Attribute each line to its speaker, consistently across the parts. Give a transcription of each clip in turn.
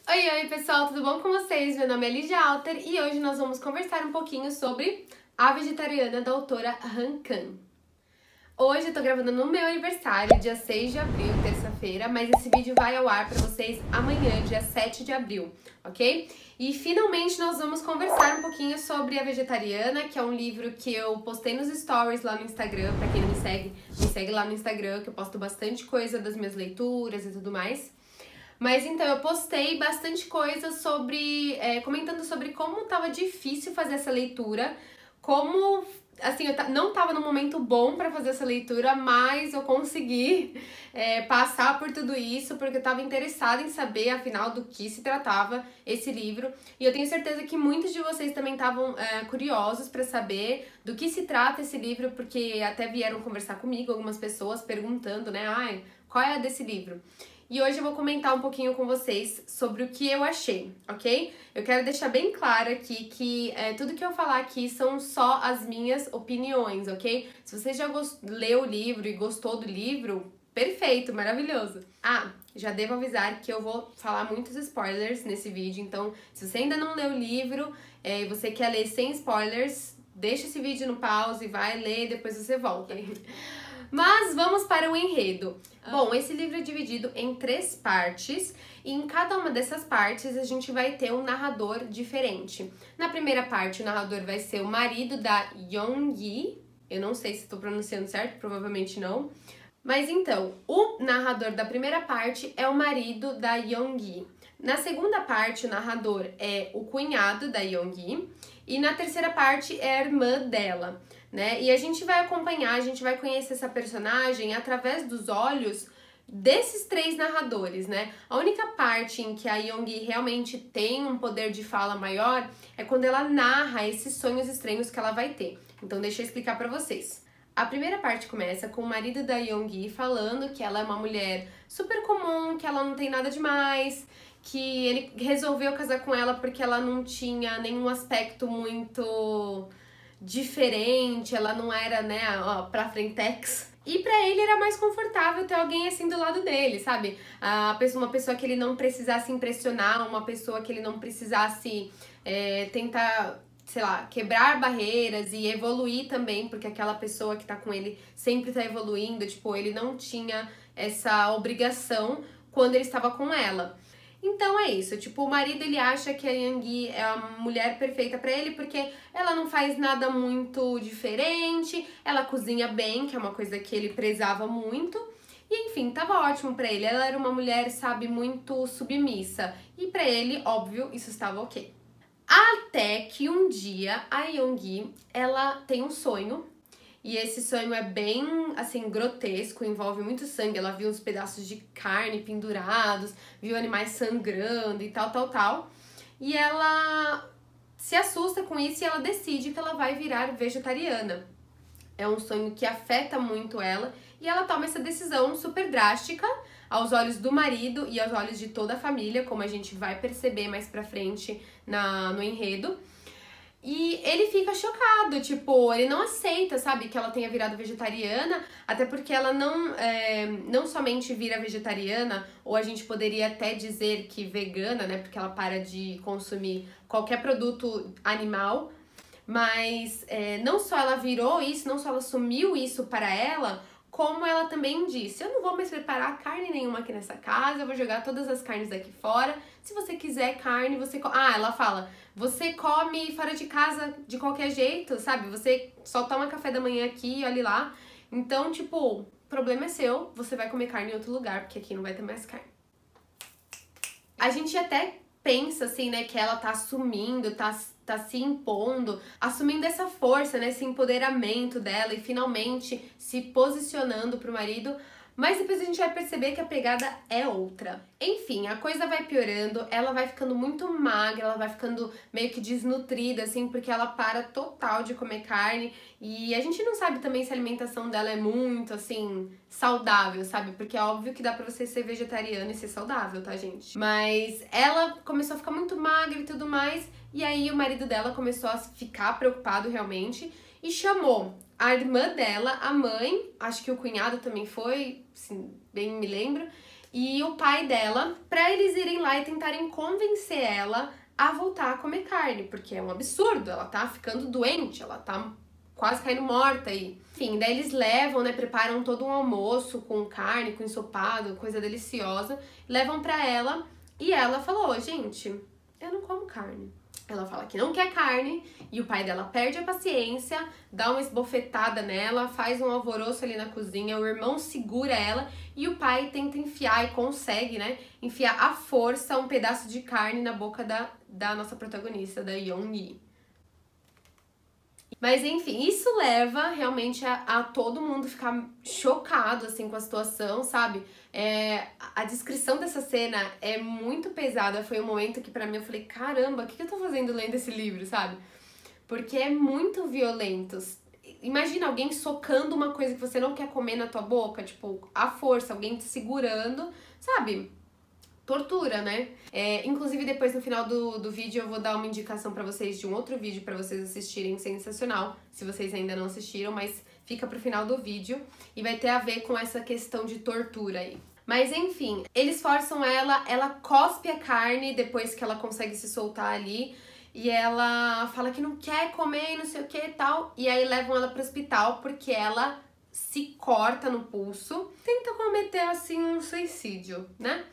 Speaker 1: Oi, pessoal, tudo bom com vocês? Meu nome é Lídia Alter e hoje nós vamos conversar um pouquinho sobre A Vegetariana da autora Han Kang. Hoje eu tô gravando no meu aniversário, dia 6 de abril, terça-feira, mas esse vídeo vai ao ar pra vocês amanhã, dia 7 de abril, ok? E finalmente nós vamos conversar um pouquinho sobre A Vegetariana, que é um livro que eu postei nos stories lá no Instagram. Pra quem não me segue lá no Instagram, que eu posto bastante coisa das minhas leituras e tudo mais. Mas então, eu postei bastante coisa sobre, comentando sobre como tava difícil fazer essa leitura, como, assim, eu não tava num momento bom pra fazer essa leitura, mas eu consegui passar por tudo isso, porque eu tava interessada em saber, afinal, do que se tratava esse livro. E eu tenho certeza que muitos de vocês também estavam curiosos pra saber do que se trata esse livro, porque até vieram conversar comigo, algumas pessoas perguntando, né, ai, qual é a desse livro? E hoje eu vou comentar um pouquinho com vocês sobre o que eu achei, ok? Eu quero deixar bem claro aqui que tudo que eu falar aqui são só as minhas opiniões, ok? Se você já leu o livro e gostou do livro, perfeito, maravilhoso. Ah, já devo avisar que eu vou falar muitos spoilers nesse vídeo, então se você ainda não leu o livro e você quer ler sem spoilers, deixa esse vídeo no pause, vai ler, depois você volta. Mas vamos para o enredo. Bom, esse livro é dividido em 3 partes e em cada uma dessas partes a gente vai ter um narrador diferente. Na primeira parte, o narrador vai ser o marido da Yoon-gi. Eu não sei se estou pronunciando certo, provavelmente não. Mas então, o narrador da primeira parte é o marido da Yoon-gi. Na segunda parte, o narrador é o cunhado da Yoon-gi. E na terceira parte é a irmã dela, né? E a gente vai acompanhar, a gente vai conhecer essa personagem através dos olhos desses 3 narradores, né? A única parte em que a Yoon-gi realmente tem um poder de fala maior é quando ela narra esses sonhos estranhos que ela vai ter. Então deixa eu explicar pra vocês. A primeira parte começa com o marido da Yoon-gi falando que ela é uma mulher super comum, que ela não tem nada demais, que ele resolveu casar com ela porque ela não tinha nenhum aspecto muito diferente, ela não era, né, pra frentex. E pra ele era mais confortável ter alguém assim do lado dele, sabe? Uma pessoa que ele não precisasse impressionar, uma pessoa que ele não precisasse tentar, sei lá, quebrar barreiras e evoluir também, porque aquela pessoa que tá com ele sempre tá evoluindo, tipo, ele não tinha essa obrigação quando ele estava com ela. Então é isso, tipo, o marido ele acha que a Yoon-gi é a mulher perfeita pra ele porque ela não faz nada muito diferente, ela cozinha bem, que é uma coisa que ele prezava muito, e enfim, tava ótimo pra ele. Ela era uma mulher, sabe, muito submissa, e pra ele, óbvio, isso estava ok. Até que um dia a Yoon-gi, ela tem um sonho. E esse sonho é bem, assim, grotesco, envolve muito sangue. Ela viu uns pedaços de carne pendurados, viu animais sangrando e tal. E ela se assusta com isso e ela decide que ela vai virar vegetariana. É um sonho que afeta muito ela e ela toma essa decisão super drástica aos olhos do marido e aos olhos de toda a família, como a gente vai perceber mais pra frente no enredo. E ele fica chocado, tipo, ele não aceita, sabe, que ela tenha virado vegetariana, até porque ela não somente vira vegetariana, ou a gente poderia até dizer que vegana, né, porque ela para de consumir qualquer produto animal, mas não só ela virou isso, não só ela assumiu isso para ela, como ela também disse, eu não vou mais preparar carne nenhuma aqui nessa casa, eu vou jogar todas as carnes daqui fora, se você quiser carne, você... ela fala, você come fora de casa de qualquer jeito, sabe? Você só toma café da manhã aqui e olha lá. Então, tipo, o problema é seu, você vai comer carne em outro lugar, porque aqui não vai ter mais carne. A gente até pensa, assim, né, que ela tá assumindo, tá se impondo, assumindo essa força, né, esse empoderamento dela e finalmente se posicionando pro marido, mas depois a gente vai perceber que a pegada é outra. Enfim, a coisa vai piorando, ela vai ficando muito magra, ela vai ficando meio que desnutrida, assim, porque ela para total de comer carne e a gente não sabe também se a alimentação dela é muito, assim, saudável, sabe? Porque é óbvio que dá pra você ser vegetariana e ser saudável, tá, gente? Mas ela começou a ficar muito magra e tudo mais, e aí o marido dela começou a ficar preocupado realmente e chamou a irmã dela, a mãe, acho que o cunhado também foi, assim, bem me lembro, e o pai dela, pra eles irem lá e tentarem convencer ela a voltar a comer carne, porque é um absurdo, ela tá ficando doente, ela tá quase caindo morta aí. Enfim, daí eles levam, né, preparam todo um almoço com carne, com ensopado, coisa deliciosa, levam pra ela e ela falou, gente, eu não como carne. Ela fala que não quer carne e o pai dela perde a paciência, dá uma esbofetada nela, faz um alvoroço ali na cozinha, o irmão segura ela e o pai tenta enfiar e consegue, né, enfiar à força um pedaço de carne na boca da nossa protagonista, da Young-yi. Mas enfim, isso leva realmente a todo mundo ficar chocado assim com a situação, sabe? A descrição dessa cena é muito pesada, foi um momento que pra mim eu falei, caramba, o que eu tô fazendo lendo esse livro, sabe? Porque é muito violento. Imagina alguém socando uma coisa que você não quer comer na tua boca, tipo, à força, alguém te segurando, sabe? Tortura, né? Inclusive depois no final do vídeo eu vou dar uma indicação pra vocês de um outro vídeo pra vocês assistirem, sensacional, se vocês ainda não assistiram, mas fica pro final do vídeo e vai ter a ver com essa questão de tortura aí. Mas enfim, eles forçam ela cospe a carne depois que ela consegue se soltar ali e ela fala que não quer comer e não sei o que e tal, e aí levam ela pro hospital porque ela se corta no pulso, tenta cometer assim um suicídio, né?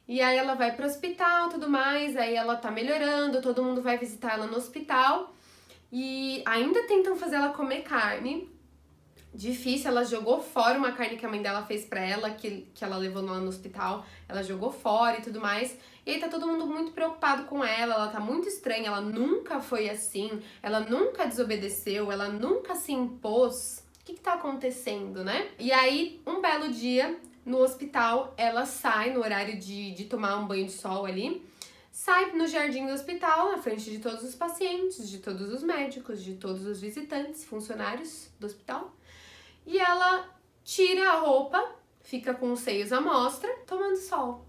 Speaker 1: E aí ela vai pro hospital, tudo mais, aí ela tá melhorando, todo mundo vai visitar ela no hospital e ainda tentam fazer ela comer carne. Difícil, ela jogou fora uma carne que a mãe dela fez pra ela, que ela levou lá no hospital, ela jogou fora e tudo mais. E aí tá todo mundo muito preocupado com ela tá muito estranha, ela nunca foi assim, ela nunca desobedeceu, ela nunca se impôs. O que tá acontecendo, né? E aí, um belo dia, no hospital, ela sai no horário de tomar um banho de sol ali, sai no jardim do hospital, na frente de todos os pacientes, de todos os médicos, de todos os visitantes, funcionários do hospital, e ela tira a roupa, fica com os seios à mostra, tomando sol.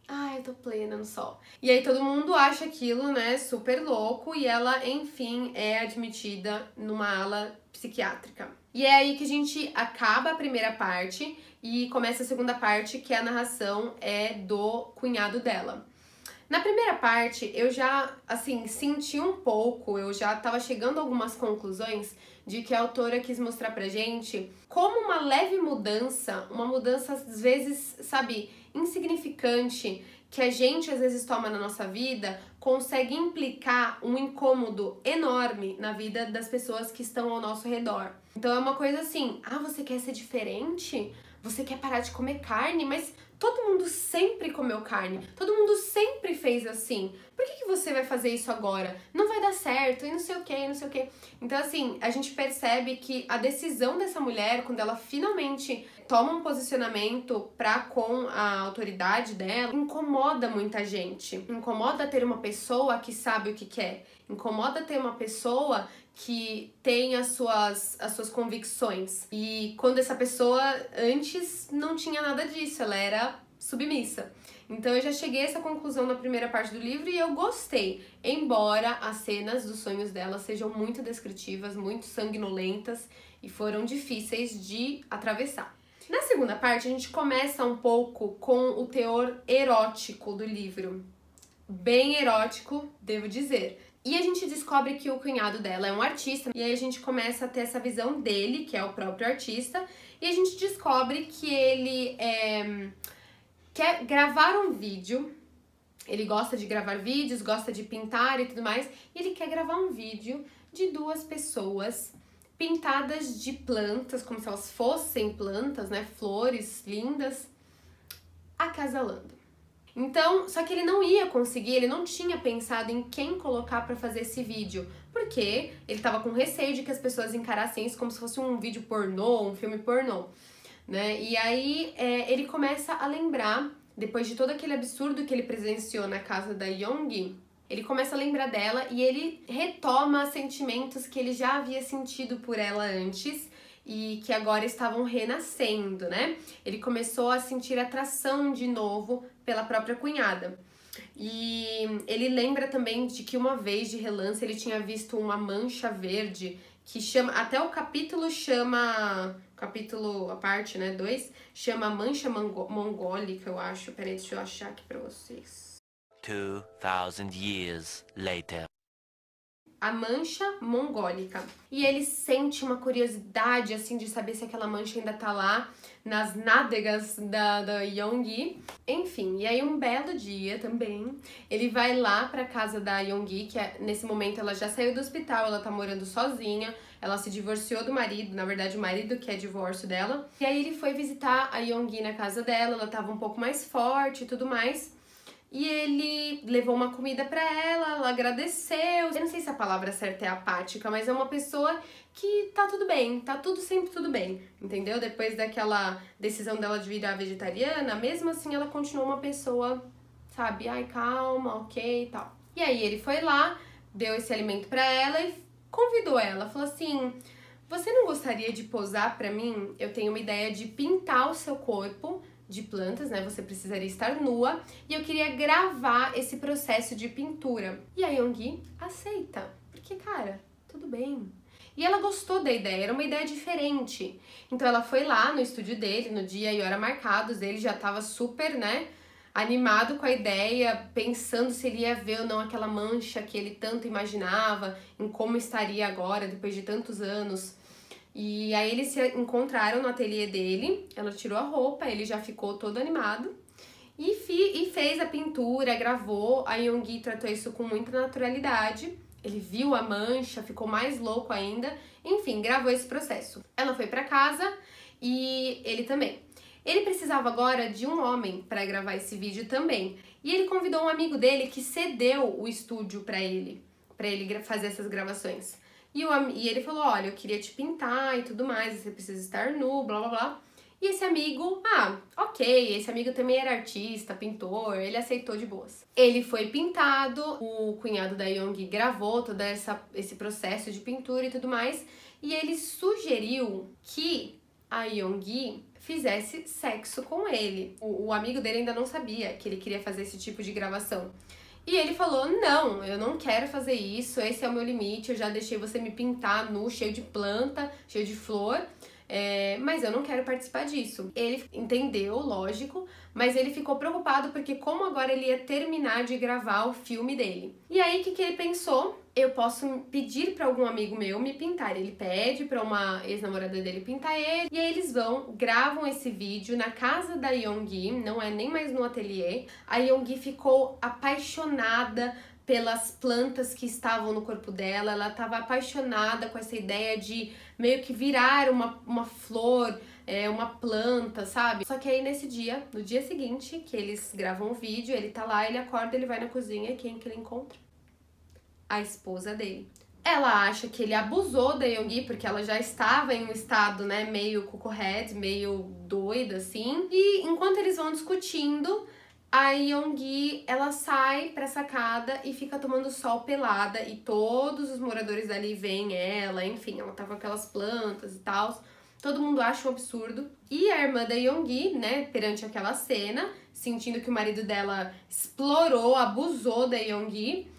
Speaker 1: Ai, eu tô plena no sol. E aí todo mundo acha aquilo, né, super louco, e ela, enfim, é admitida numa ala psiquiátrica. E é aí que a gente acaba a primeira parte e começa a segunda parte, que a narração é do cunhado dela. Na primeira parte, eu já, assim, senti um pouco, eu já tava chegando a algumas conclusões de que a autora quis mostrar pra gente como uma leve mudança, uma mudança às vezes, sabe, insignificante, que a gente às vezes toma na nossa vida, consegue implicar um incômodo enorme na vida das pessoas que estão ao nosso redor. Então é uma coisa assim, você quer ser diferente? Você quer parar de comer carne? Mas todo mundo sempre comeu carne, todo mundo sempre fez assim. Por que você vai fazer isso agora? Não vai dar certo, e não sei o que, e não sei o que. Então assim, a gente percebe que a decisão dessa mulher, quando ela finalmente toma um posicionamento com a autoridade dela, incomoda muita gente. Incomoda ter uma pessoa que sabe o que quer. Incomoda ter uma pessoa que tem as suas convicções. E quando essa pessoa antes não tinha nada disso, ela era submissa. Então eu já cheguei a essa conclusão na primeira parte do livro e eu gostei, embora as cenas dos sonhos dela sejam muito descritivas, muito sanguinolentas e foram difíceis de atravessar. Na segunda parte a gente começa um pouco com o teor erótico do livro. Bem erótico, devo dizer. E a gente descobre que o cunhado dela é um artista, e aí a gente começa a ter essa visão dele, que é o próprio artista, e a gente descobre que ele quer gravar um vídeo, ele gosta de gravar vídeos, gosta de pintar e tudo mais, e ele quer gravar um vídeo de duas pessoas pintadas de plantas, como se elas fossem plantas, né, flores lindas, acasalando. Então, só que ele não ia conseguir, ele não tinha pensado em quem colocar pra fazer esse vídeo, porque ele tava com receio de que as pessoas encarassem isso como se fosse um vídeo pornô, um filme pornô, né? E aí ele começa a lembrar, depois de todo aquele absurdo que ele presenciou na casa da Young, ele começa a lembrar dela e ele retoma sentimentos que ele já havia sentido por ela antes e que agora estavam renascendo, né? Ele começou a sentir atração de novo pela própria cunhada. E ele lembra também de que uma vez, de relance, ele tinha visto uma mancha verde que chama, até o capítulo chama, a parte, né, 2, chama Mancha Mongólica, eu acho. Peraí, deixa eu achar aqui pra vocês.
Speaker 2: 2000 years later.
Speaker 1: A mancha mongólica. E ele sente uma curiosidade, assim, de saber se aquela mancha ainda tá lá nas nádegas da Yeongi. Enfim, e aí um belo dia também, ele vai lá pra casa da Yeongi, que nesse momento ela já saiu do hospital, ela tá morando sozinha, ela se divorciou do marido, na verdade o marido que é divórcio dela. E aí ele foi visitar a Yeongi na casa dela, ela tava um pouco mais forte e tudo mais. E ele levou uma comida pra ela agradeceu. Eu não sei se a palavra certa é apática, mas é uma pessoa que tá tudo bem, tá tudo sempre tudo bem, entendeu? Depois daquela decisão dela de virar vegetariana, mesmo assim ela continuou uma pessoa, sabe? Ai, calma, ok e tal. E aí ele foi lá, deu esse alimento pra ela e convidou ela. Falou assim, você não gostaria de posar pra mim? Eu tenho uma ideia de pintar o seu corpo de plantas, né? Você precisaria estar nua e eu queria gravar esse processo de pintura. E a Yeongi aceita, porque, cara, tudo bem. E ela gostou da ideia, era uma ideia diferente. Então ela foi lá no estúdio dele, no dia e hora marcados, ele já tava super, né, animado com a ideia, pensando se ele ia ver ou não aquela mancha que ele tanto imaginava, em como estaria agora, depois de tantos anos. E aí eles se encontraram no ateliê dele, ela tirou a roupa, ele já ficou todo animado e fez a pintura, gravou. A Yeongi tratou isso com muita naturalidade, ele viu a mancha, ficou mais louco ainda, enfim, gravou esse processo. Ela foi pra casa e ele também. Ele precisava agora de um homem para gravar esse vídeo também, e ele convidou um amigo dele que cedeu o estúdio para ele fazer essas gravações. E ele falou, olha, eu queria te pintar e tudo mais, você precisa estar nu, blá blá blá. E esse amigo, ok, esse amigo também era artista, pintor, ele aceitou de boas. Ele foi pintado, o cunhado da Yeongi gravou todo esse processo de pintura e tudo mais, e ele sugeriu que a Yeongi fizesse sexo com ele. O amigo dele ainda não sabia que ele queria fazer esse tipo de gravação. E ele falou, não, eu não quero fazer isso, esse é o meu limite, eu já deixei você me pintar nu, cheio de planta, cheio de flor, mas eu não quero participar disso. Ele entendeu, lógico, mas ele ficou preocupado porque como agora ele ia terminar de gravar o filme dele. E aí, o que ele pensou? Eu posso pedir pra algum amigo meu me pintar. Ele pede pra uma ex-namorada dele pintar ele. E aí eles gravam esse vídeo na casa da Yeongi, não é nem mais no ateliê. A Yeongi ficou apaixonada pelas plantas que estavam no corpo dela. Ela estava apaixonada com essa ideia de meio que virar uma flor, uma planta, sabe? Só que aí nesse dia, no dia seguinte, que eles gravam o vídeo, ele tá lá, ele acorda, ele vai na cozinha e quem que ele encontra? A esposa dele. Ela acha que ele abusou da Yeongi porque ela já estava em um estado, né, meio cuckoo-head, meio doida, assim. E enquanto eles vão discutindo, a Yeongi, ela sai pra sacada e fica tomando sol pelada e todos os moradores dali veem ela, enfim, ela tá com aquelas plantas e tal. Todo mundo acha um absurdo. E a irmã da Yeongi, né, perante aquela cena, sentindo que o marido dela explorou, abusou da Yeongi,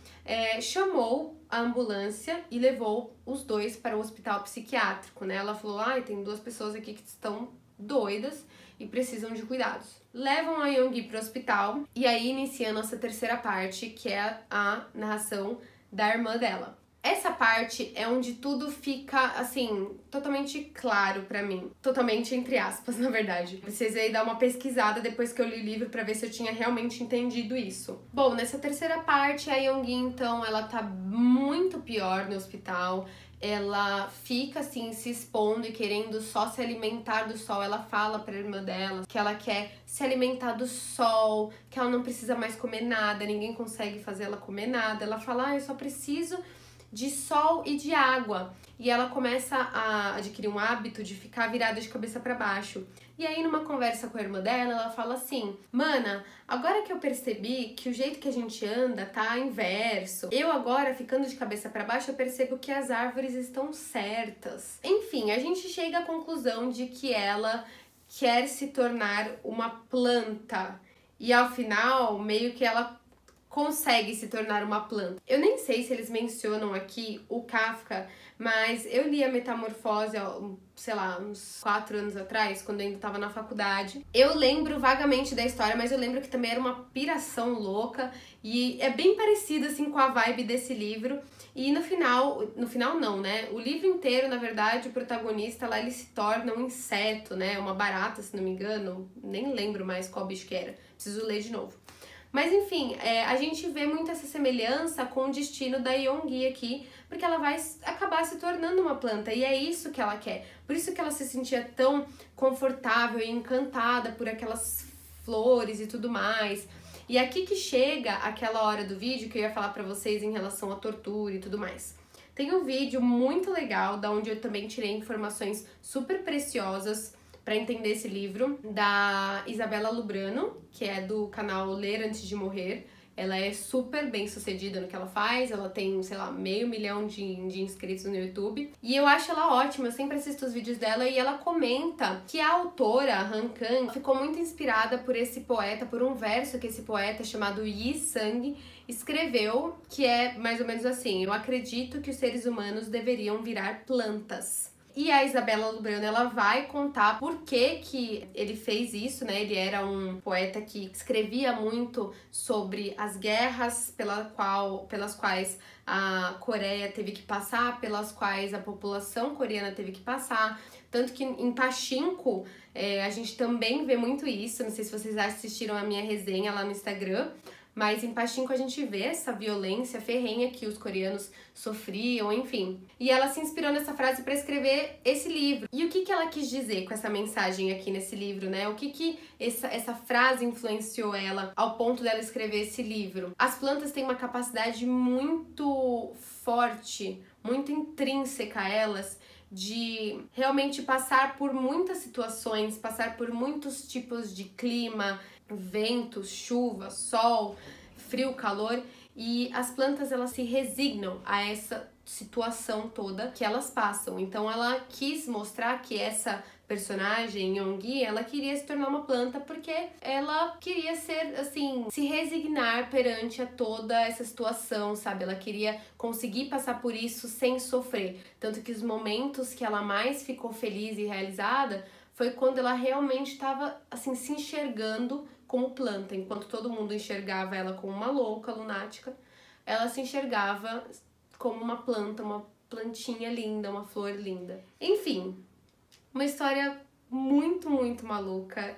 Speaker 1: chamou a ambulância e levou os dois para o hospital psiquiátrico, né? Ela falou, tem 2 pessoas aqui que estão doidas e precisam de cuidados. Levam a Yeongi para o hospital e aí inicia a nossa terceira parte, que é a narração da irmã dela. Essa parte é onde tudo fica, assim, totalmente claro pra mim. Totalmente entre aspas, na verdade. Precisei dar uma pesquisada depois que eu li o livro pra ver se eu tinha realmente entendido isso. Bom, nessa terceira parte, a Yeongi, então, ela tá muito pior no hospital. Ela fica, assim, se expondo e querendo só se alimentar do sol. Ela fala pra irmã dela que ela quer se alimentar do sol, que ela não precisa mais comer nada, ninguém consegue fazer ela comer nada. Ela fala, eu só preciso de sol e de água. E ela começa a adquirir um hábito de ficar virada de cabeça para baixo. E aí, numa conversa com a irmã dela, ela fala assim, mana, agora que eu percebi que o jeito que a gente anda tá inverso, eu agora, ficando de cabeça para baixo, eu percebo que as árvores estão certas. Enfim, a gente chega à conclusão de que ela quer se tornar uma planta. E ao final, meio que ela consegue se tornar uma planta. Eu nem sei se eles mencionam aqui o Kafka, mas eu li a Metamorfose, sei lá, uns 4 anos atrás, quando eu ainda tava na faculdade. Eu lembro vagamente da história, mas eu lembro que também era uma piração louca e é bem parecido assim com a vibe desse livro. E no final não, né? O livro inteiro, na verdade, o protagonista lá, ele se torna um inseto, né? Uma barata, se não me engano. Nem lembro mais qual bicho que era. Preciso ler de novo. Mas enfim, a gente vê muito essa semelhança com o destino da Yoongi aqui, porque ela vai acabar se tornando uma planta, e é isso que ela quer. Por isso que ela se sentia tão confortável e encantada por aquelas flores e tudo mais. E aqui que chega aquela hora do vídeo que eu ia falar pra vocês em relação à tortura e tudo mais. Tem um vídeo muito legal, da onde eu também tirei informações super preciosas para entender esse livro, da Isabela Lubrano, que é do canal Ler Antes de Morrer. Ela é super bem sucedida no que ela faz, ela tem, sei lá, 500 mil de inscritos no YouTube. E eu acho ela ótima, eu sempre assisto os vídeos dela e ela comenta que a autora, Han Kang, ficou muito inspirada por esse poeta, por um verso que esse poeta chamado Yi Sang escreveu, que é mais ou menos assim: eu acredito que os seres humanos deveriam virar plantas. E a Isabela Lubrano, ela vai contar por que ele fez isso, né? Ele era um poeta que escrevia muito sobre as guerras pelas quais a Coreia teve que passar, pelas quais a população coreana teve que passar. Tanto que em Pachinko, a gente também vê muito isso. Não sei se vocês assistiram a minha resenha lá no Instagram, mas em Pachinko a gente vê essa violência ferrenha que os coreanos sofriam, enfim. E ela se inspirou nessa frase para escrever esse livro. E o que ela quis dizer com essa mensagem aqui nesse livro, né? O que essa frase influenciou ela ao ponto dela escrever esse livro? As plantas têm uma capacidade muito forte, muito intrínseca a elas, de realmente passar por muitas situações, passar por muitos tipos de clima, ventos, chuva, sol, frio, calor, e as plantas elas se resignam a essa situação toda que elas passam. Então ela quis mostrar que essa personagem, Yoongi, ela queria se tornar uma planta porque ela queria ser, assim, se resignar perante a toda essa situação, sabe? Ela queria conseguir passar por isso sem sofrer. Tanto que os momentos que ela mais ficou feliz e realizada foi quando ela realmente estava, assim, se enxergando como planta. Enquanto todo mundo enxergava ela como uma louca, lunática, ela se enxergava como uma planta, uma plantinha linda, uma flor linda. Enfim, uma história muito, muito maluca.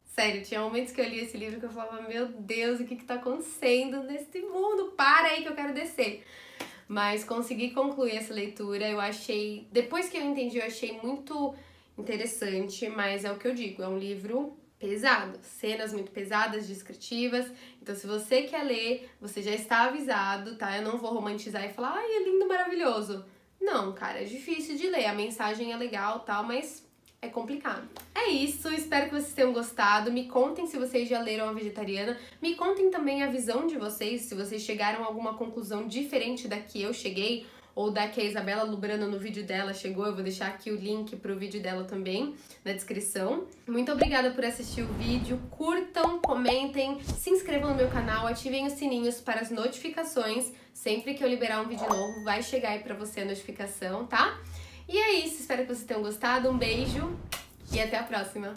Speaker 1: Sério, tinha momentos que eu li esse livro que eu falava, meu Deus, o que tá acontecendo nesse mundo? Para aí que eu quero descer. Mas consegui concluir essa leitura, eu achei... Depois que eu entendi, eu achei muito interessante, mas é o que eu digo, é um livro pesado, cenas muito pesadas, descritivas. Então se você quer ler, você já está avisado, tá? Eu não vou romantizar e falar, ai, é lindo, maravilhoso. Não, cara, é difícil de ler, a mensagem é legal, tal, mas é complicado. É isso, espero que vocês tenham gostado. Me contem se vocês já leram A Vegetariana. Me contem também a visão de vocês, se vocês chegaram a alguma conclusão diferente da que eu cheguei, ou da que a Isabela Lubrano no vídeo dela chegou. Eu vou deixar aqui o link pro vídeo dela também na descrição. Muito obrigada por assistir o vídeo. Curtam, comentem, se inscrevam no meu canal, ativem os sininhos para as notificações. Sempre que eu liberar um vídeo novo, vai chegar aí pra você a notificação, tá? E é isso, espero que vocês tenham gostado. Um beijo e até a próxima!